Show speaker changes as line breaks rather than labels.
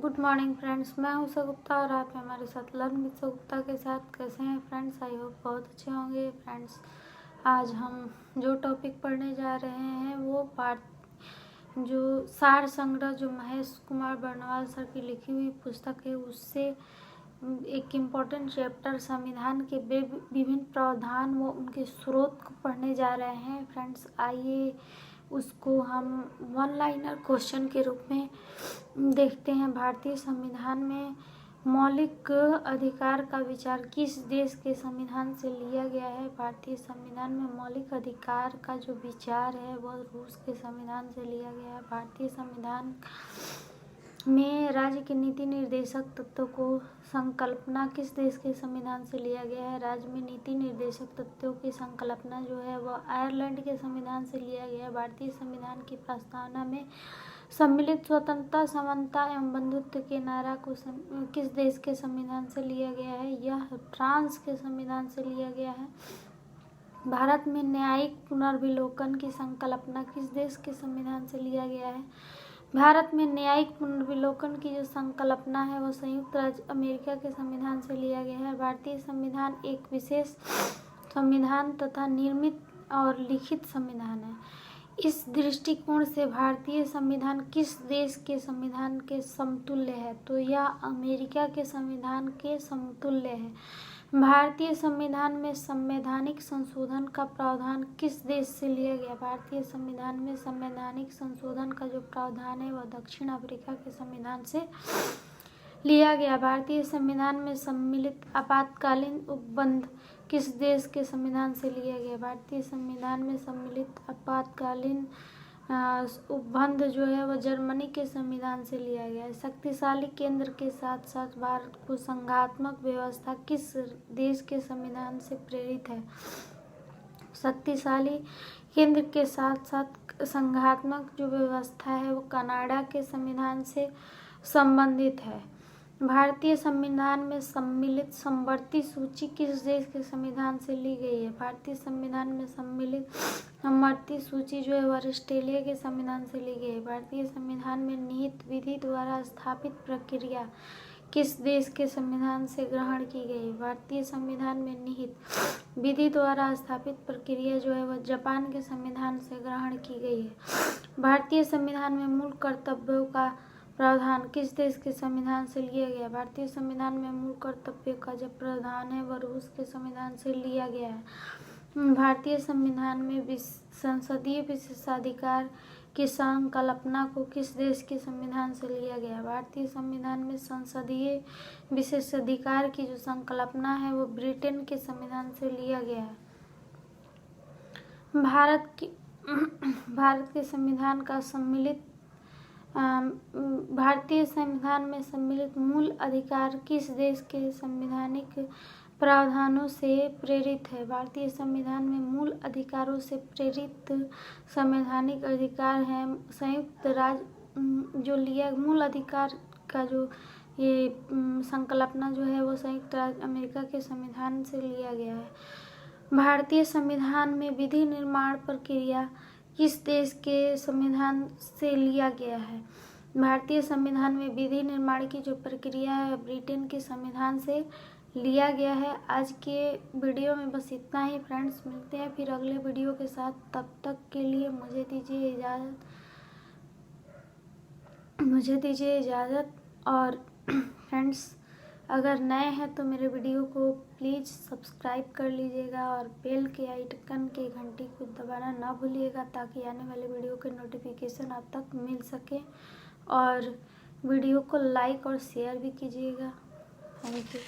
Good morning friends, मैं हूँ उषा गुप्ता और आप हमारे साथ लर्न विद उषा गुप्ता के साथ। कैसे हैं फ्रेंड्स? आई होप बहुत अच्छे होंगे फ्रेंड्स। आज हम जो टॉपिक पढ़ने जा रहे हैं वो जो सार संग्रह जो महेश कुमार बर्नवाल सर की लिखी हुई पुस्तक है, उससे एक इम्पॉर्टेंट चैप्टर संविधान के विभिन्न प्रावधान वो उनके स्रोत को पढ़ने जा रहे हैं फ्रेंड्स। आइए उसको हम वन लाइनर क्वेश्चन के रूप में देखते हैं। भारतीय संविधान में मौलिक अधिकार का विचार किस देश के संविधान से लिया गया है? भारतीय संविधान में मौलिक अधिकार का जो विचार है वह रूस के संविधान से लिया गया है। भारतीय संविधान में राज्य के नीति निर्देशक तत्वों को संकल्पना किस देश के संविधान से लिया गया है? राज्य में नीति निर्देशक तत्वों की संकल्पना जो है वह आयरलैंड के संविधान से लिया गया है। भारतीय संविधान की प्रस्तावना में सम्मिलित स्वतंत्रता, समानता एवं बंधुत्व के नारा को किस देश के संविधान से लिया गया है? यह फ्रांस के संविधान से लिया गया है। भारत में न्यायिक पुनर्विलोकन की संकल्पना किस देश के संविधान से लिया गया है? भारत में न्यायिक पुनर्विलोकन की जो संकल्पना है वह संयुक्त राज्य अमेरिका के संविधान से लिया गया है। भारतीय संविधान एक विशेष संविधान तथा निर्मित और लिखित संविधान है। इस दृष्टिकोण से भारतीय संविधान किस देश के संविधान के समतुल्य है? तो यह अमेरिका के संविधान के समतुल्य है। भारतीय संविधान में संवैधानिक संशोधन का प्रावधान किस देश से लिया गया? भारतीय संविधान में संवैधानिक संशोधन का जो प्रावधान है वह दक्षिण अफ्रीका के संविधान से लिया गया। भारतीय संविधान में सम्मिलित आपातकालीन उपबंध किस देश के संविधान से लिया गया? भारतीय संविधान में सम्मिलित आपातकालीन उपबंध जो है वह जर्मनी के संविधान से लिया गया है। शक्तिशाली केंद्र के साथ साथ भारत को संघात्मक व्यवस्था किस देश के संविधान से प्रेरित है? शक्तिशाली केंद्र के साथ साथ संघात्मक जो व्यवस्था है वो कनाडा के संविधान से संबंधित है। भारतीय संविधान में सम्मिलित समवर्ती सूची किस देश के संविधान से ली गई है? भारतीय संविधान में सम्मिलित समवर्ती सूची जो है वह ऑस्ट्रेलिया के संविधान से ली गई है। भारतीय संविधान में निहित विधि द्वारा स्थापित प्रक्रिया किस देश के संविधान से ग्रहण की गई? भारतीय संविधान में निहित विधि द्वारा स्थापित प्रक्रिया जो है वह जापान के संविधान से ग्रहण की गई है। भारतीय संविधान में मूल कर्तव्यों का प्रावधान किस देश के संविधान से लिया गया? भारतीय संविधान में मूल कर्तव्य का जो प्रावधान है वह रूस के संविधान से लिया गया है। भारतीय संविधान में संसदीय विशेषाधिकार की संकल्पना को किस देश के संविधान से लिया गया? भारतीय संविधान में संसदीय विशेषाधिकार की जो संकल्पना है वो ब्रिटेन के संविधान से लिया गया है। भारत के संविधान का सम्मिलित भारतीय संविधान में सम्मिलित मूल अधिकार किस देश के संवैधानिक प्रावधानों से प्रेरित है? भारतीय संविधान में मूल अधिकारों से प्रेरित संवैधानिक अधिकार है संयुक्त राज्य जो लिया मूल अधिकार का जो ये संकल्पना जो है वो संयुक्त राज्य अमेरिका के संविधान से लिया गया है। भारतीय संविधान में विधि निर्माण प्रक्रिया किस देश के संविधान से लिया गया है? भारतीय संविधान में विधि निर्माण की जो प्रक्रिया है ब्रिटेन के संविधान से लिया गया है। आज के वीडियो में बस इतना ही फ्रेंड्स, मिलते हैं फिर अगले वीडियो के साथ। तब तक के लिए मुझे दीजिए इजाज़त। और फ्रेंड्स अगर नए हैं तो मेरे वीडियो को प्लीज़ सब्सक्राइब कर लीजिएगा और बेल के आइकन के घंटी को दबाना ना भूलिएगा ताकि आने वाले वीडियो के नोटिफिकेशन आप तक मिल सके। और वीडियो को लाइक और शेयर भी कीजिएगा। Thank you.